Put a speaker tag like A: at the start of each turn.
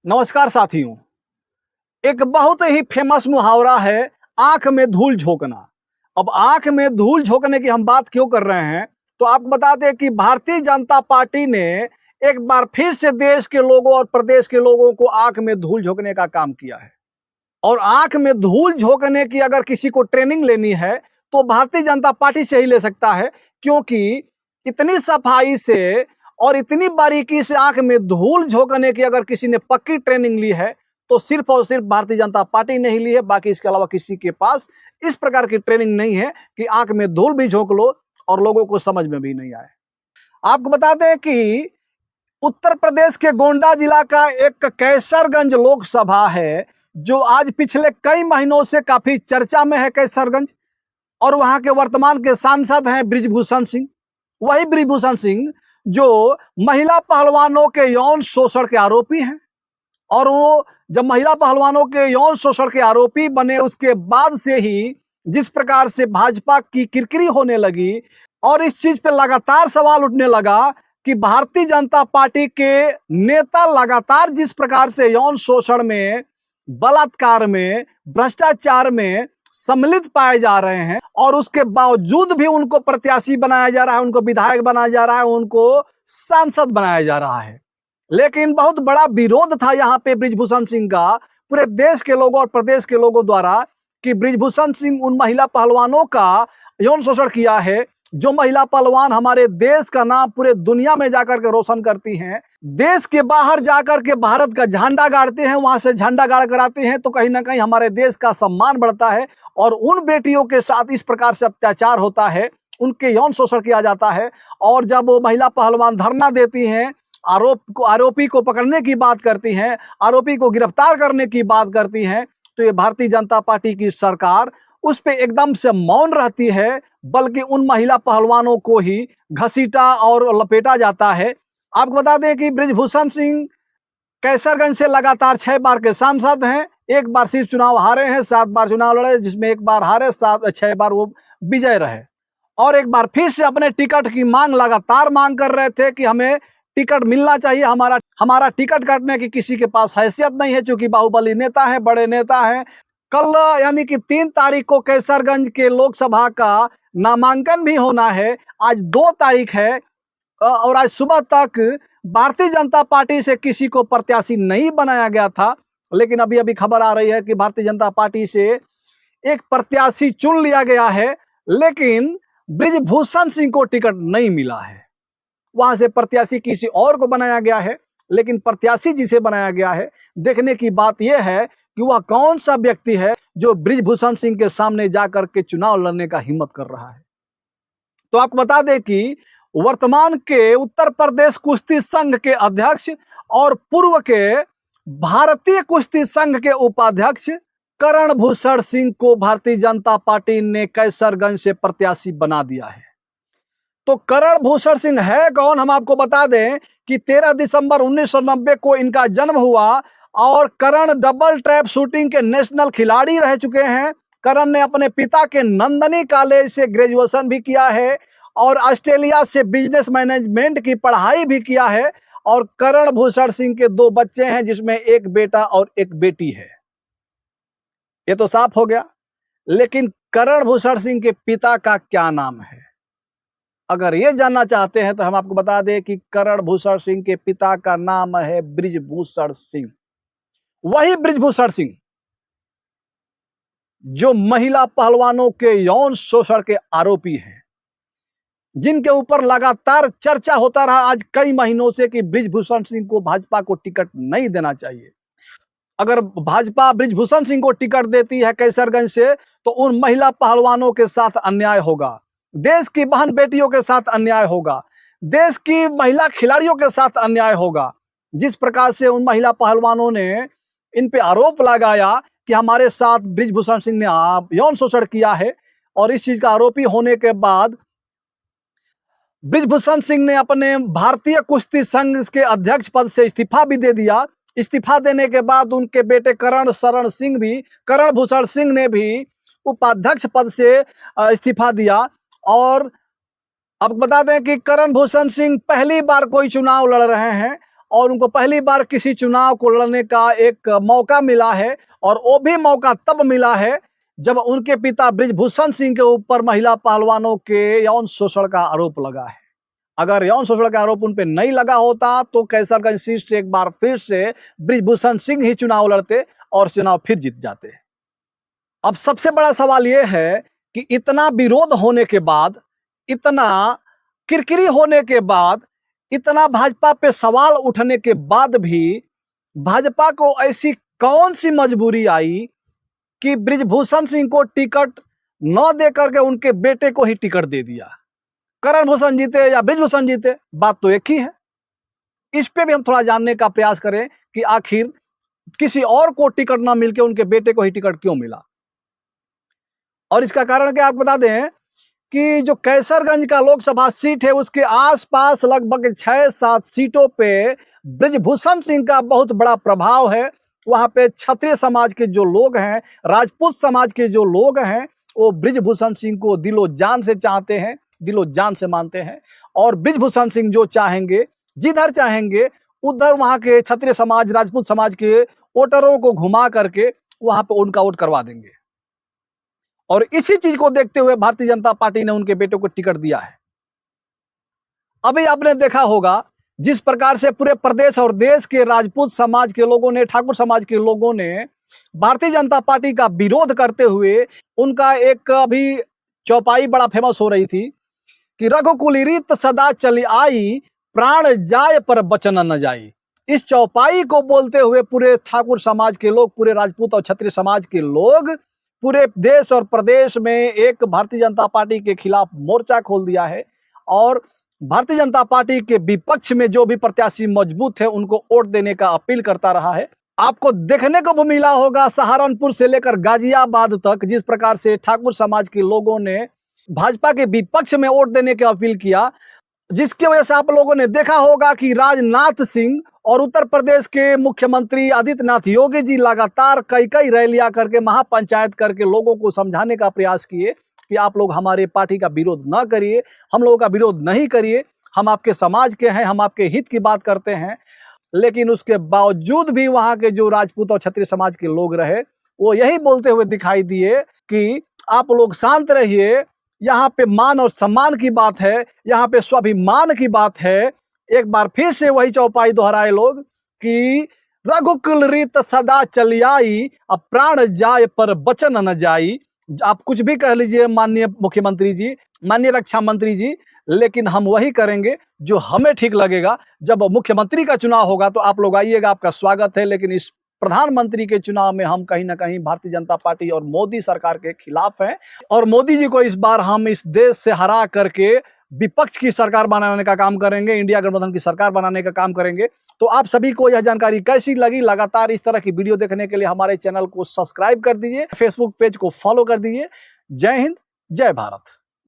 A: नमस्कार साथियों। एक बहुत ही फेमस मुहावरा है, आंख में धूल झोंकना। अब आंख में धूल झोंकने की हम बात क्यों कर रहे हैं, तो आपको बता दें कि भारतीय जनता पार्टी ने एक बार फिर से देश के लोगों और प्रदेश के लोगों को आंख में धूल झोंकने का काम किया है। और आंख में धूल झोंकने की अगर किसी को ट्रेनिंग लेनी है तो भारतीय जनता पार्टी से ही ले सकता है, क्योंकि इतनी सफाई से और इतनी बारीकी से आंख में धूल झोंकने की अगर किसी ने पक्की ट्रेनिंग ली है तो सिर्फ और सिर्फ भारतीय जनता पार्टी ने ही ली है। बाकी इसके अलावा किसी के पास इस प्रकार की ट्रेनिंग नहीं है कि आंख में धूल भी झोंक लो और लोगों को समझ में भी नहीं आए। आपको बता दें कि उत्तर प्रदेश के गोंडा जिला का एक कैसरगंज लोकसभा है, जो आज पिछले कई महीनों से काफी चर्चा में है कैसरगंज। और वहां के वर्तमान के सांसद हैं बृजभूषण सिंह। वही बृजभूषण सिंह जो महिला पहलवानों के यौन शोषण के आरोपी हैं। और वो जब महिला पहलवानों के यौन शोषण के आरोपी बने, उसके बाद से ही जिस प्रकार से भाजपा की किरकिरी होने लगी और इस चीज पे लगातार सवाल उठने लगा कि भारतीय जनता पार्टी के नेता लगातार जिस प्रकार से यौन शोषण में, बलात्कार में, भ्रष्टाचार में सम्मिलित पाए जा रहे हैं और उसके बावजूद भी उनको प्रत्याशी बनाया जा रहा है, उनको विधायक बनाया जा रहा है, उनको सांसद बनाया जा रहा है। लेकिन बहुत बड़ा विरोध था यहाँ पे बृजभूषण सिंह का पूरे देश के लोगों और प्रदेश के लोगों द्वारा कि बृजभूषण सिंह उन महिला पहलवानों का यौन शोषण किया है जो महिला पहलवान हमारे देश का नाम पूरे दुनिया में जाकर के रोशन करती हैं। देश के बाहर जाकर के भारत का झंडा गाड़ते हैं, वहां से झंडा गाड़ कर आते हैं, तो कहीं ना कहीं हमारे देश का सम्मान बढ़ता है। और उन बेटियों के साथ इस प्रकार से अत्याचार होता है, उनके यौन शोषण किया जाता है। और जब वो महिला पहलवान धरना देती हैं, आरोपी को पकड़ने की बात करती हैं, आरोपी को गिरफ्तार करने की बात करती हैं, तो ये भारतीय जनता पार्टी की सरकार उस पे एकदम से मौन रहती है, बल्कि उन महिला पहलवानों को ही घसीटा और लपेटा जाता है। आपको बता दें कि बृजभूषण सिंह कैसरगंज से लगातार 6 बार के सांसद हैं। एक बार सिर्फ चुनाव हारे हैं, 7 बार चुनाव लड़े, जिसमें एक बार हारे, 6 बार वो विजय रहे। और एक बार फिर से अपने टिकट की मांग लगातार मांग कर रहे थे कि हमें टिकट मिलना चाहिए, हमारा टिकट काटने की किसी के पास हैसियत नहीं है, चूंकि बाहुबली नेता है, बड़े नेता हैं। कल यानी कि 3 तारीख को कैसरगंज के लोकसभा का नामांकन भी होना है। आज 2 तारीख है और आज सुबह तक भारतीय जनता पार्टी से किसी को प्रत्याशी नहीं बनाया गया था। लेकिन अभी अभी खबर आ रही है कि भारतीय जनता पार्टी से एक प्रत्याशी चुन लिया गया है, लेकिन बृजभूषण सिंह को टिकट नहीं मिला है। वहां से प्रत्याशी किसी और को बनाया गया है, लेकिन प्रत्याशी जिसे बनाया गया है, देखने की बात यह है कि वह कौन सा व्यक्ति है जो बृजभूषण सिंह के सामने जाकर के चुनाव लड़ने का हिम्मत कर रहा है। तो आपको बता दें कि वर्तमान के उत्तर प्रदेश कुश्ती संघ के अध्यक्ष और पूर्व के भारतीय कुश्ती संघ के उपाध्यक्ष करण भूषण सिंह को भारतीय जनता पार्टी ने कैसरगंज से प्रत्याशी बना दिया है। तो करण भूषण सिंह है कौन, हम आपको बता दें कि 13 दिसंबर 1990 को इनका जन्म हुआ और करण डबल ट्रैप शूटिंग के नेशनल खिलाड़ी रह चुके हैं। करण ने अपने पिता के नंदनी कॉलेज से ग्रेजुएशन भी किया है और ऑस्ट्रेलिया से बिजनेस मैनेजमेंट की पढ़ाई भी किया है। और करण भूषण सिंह के 2 बच्चे हैं, जिसमें एक बेटा और एक बेटी है। ये तो साफ हो गया। लेकिन करण भूषण सिंह के पिता का क्या नाम है, अगर ये जानना चाहते हैं तो हम आपको बता दें कि करण भूषण सिंह के पिता का नाम है बृजभूषण सिंह। वही बृजभूषण सिंह जो महिला पहलवानों के यौन शोषण के आरोपी हैं, जिनके ऊपर लगातार चर्चा होता रहा आज कई महीनों से कि बृजभूषण सिंह को भाजपा को टिकट नहीं देना चाहिए। अगर भाजपा बृजभूषण सिंह को टिकट देती है कैसरगंज से तो उन महिला पहलवानों के साथ अन्याय होगा, देश की बहन बेटियों के साथ अन्याय होगा, देश की महिला खिलाड़ियों के साथ अन्याय होगा। जिस प्रकार से उन महिला पहलवानों ने इन पे आरोप लगाया कि हमारे साथ बृजभूषण सिंह ने यौन शोषण किया है, और इस चीज का आरोपी होने के बाद बृजभूषण सिंह ने अपने भारतीय कुश्ती संघ के अध्यक्ष पद से इस्तीफा भी दे दिया। इस्तीफा देने के बाद उनके बेटे करण भूषण सिंह ने भी उपाध्यक्ष पद से इस्तीफा दिया। और अब बता दें कि करण भूषण सिंह पहली बार कोई चुनाव लड़ रहे हैं और उनको पहली बार किसी चुनाव को लड़ने का एक मौका मिला है, और वो भी मौका तब मिला है जब उनके पिता बृजभूषण सिंह के ऊपर महिला पहलवानों के यौन शोषण का आरोप लगा है। अगर यौन शोषण का आरोप उन पे नहीं लगा होता तो कैसरगंज सीट से एक बार फिर से बृजभूषण सिंह ही चुनाव लड़ते और चुनाव फिर जीत जाते। अब सबसे बड़ा सवाल यह है कि इतना विरोध होने के बाद, इतना किरकिरी होने के बाद, इतना भाजपा पे सवाल उठने के बाद भी भाजपा को ऐसी कौन सी मजबूरी आई कि बृजभूषण सिंह को टिकट न दे करके उनके बेटे को ही टिकट दे दिया। करण भूषण जीते या बृजभूषण जीते, बात तो एक ही है। इस पे भी हम थोड़ा जानने का प्रयास करें कि आखिर किसी और को टिकट ना मिलके उनके बेटे को ही टिकट क्यों मिला। और इसका कारण क्या आप बता दें कि जो कैसरगंज का लोकसभा सीट है उसके आसपास लगभग 6-7 सीटों पे बृजभूषण सिंह का बहुत बड़ा प्रभाव है। वहां पे क्षत्रिय समाज के जो लोग हैं, राजपूत समाज के जो लोग हैं, वो बृजभूषण सिंह को दिलो जान से चाहते हैं, दिलो जान से मानते हैं। और बृजभूषण सिंह जो चाहेंगे, जिधर चाहेंगे उधर वहां के क्षत्रिय समाज, राजपूत समाज के वोटरों को घुमा करके वहां पे उनका वोट करवा देंगे। और इसी चीज को देखते हुए भारतीय जनता पार्टी ने उनके बेटों को टिकट दिया है। अभी आपने देखा होगा जिस प्रकार से पूरे प्रदेश और देश के राजपूत समाज के लोगों ने, ठाकुर समाज के लोगों ने भारतीय जनता पार्टी का विरोध करते हुए, उनका एक अभी चौपाई बड़ा फेमस हो रही थी कि रघुकुल रीत सदा चली आई, प्राण जाए पर बचन न जाई। इस चौपाई को बोलते हुए पूरे ठाकुर समाज के लोग, पूरे राजपूत और क्षत्रिय समाज के लोग पूरे देश और प्रदेश में एक भारतीय जनता पार्टी के खिलाफ मोर्चा खोल दिया है। और भारतीय जनता पार्टी के विपक्ष में जो भी प्रत्याशी मजबूत है उनको वोट देने का अपील करता रहा है। आपको देखने को भी मिला होगा सहारनपुर से लेकर गाजियाबाद तक जिस प्रकार से ठाकुर समाज के लोगों ने भाजपा के विपक्ष में वोट देने की अपील किया, जिसकी वजह से आप लोगों ने देखा होगा कि राजनाथ सिंह और उत्तर प्रदेश के मुख्यमंत्री आदित्यनाथ योगी जी लगातार कई रैलियां करके, महापंचायत करके लोगों को समझाने का प्रयास किए कि आप लोग हमारे पार्टी का विरोध न करिए, हम लोगों का विरोध नहीं करिए, हम आपके समाज के हैं, हम आपके हित की बात करते हैं। लेकिन उसके बावजूद भी वहां के जो राजपूत और क्षत्रिय समाज के लोग रहे, वो यही बोलते हुए दिखाई दिए कि आप लोग शांत रहिए, यहाँ पे मान और सम्मान की बात है, यहाँ पे स्वाभिमान की बात है। एक बार फिर से वही चौपाई दोहराए लोग कि रघुकुल रीत सदा चली आई, अब प्राण जाए पर बचन न जाई। आप कुछ भी कह लीजिए माननीय मुख्यमंत्री जी, माननीय रक्षा मंत्री जी, लेकिन हम वही करेंगे जो हमें ठीक लगेगा। जब मुख्यमंत्री का चुनाव होगा तो आप लोग आइएगा, आपका स्वागत है। लेकिन इस प्रधानमंत्री के चुनाव में हम कहीं ना कहीं भारतीय जनता पार्टी और मोदी सरकार के खिलाफ हैं, और मोदी जी को इस बार हम इस देश से हरा करके विपक्ष की सरकार बनाने का काम करेंगे, इंडिया गठबंधन की सरकार बनाने का काम करेंगे। तो आप सभी को यह जानकारी कैसी लगी? लगातार इस तरह की वीडियो देखने के लिए हमारे चैनल को सब्सक्राइब कर दीजिए, फेसबुक पेज को फॉलो कर दीजिए। जय हिंद, जय भारत।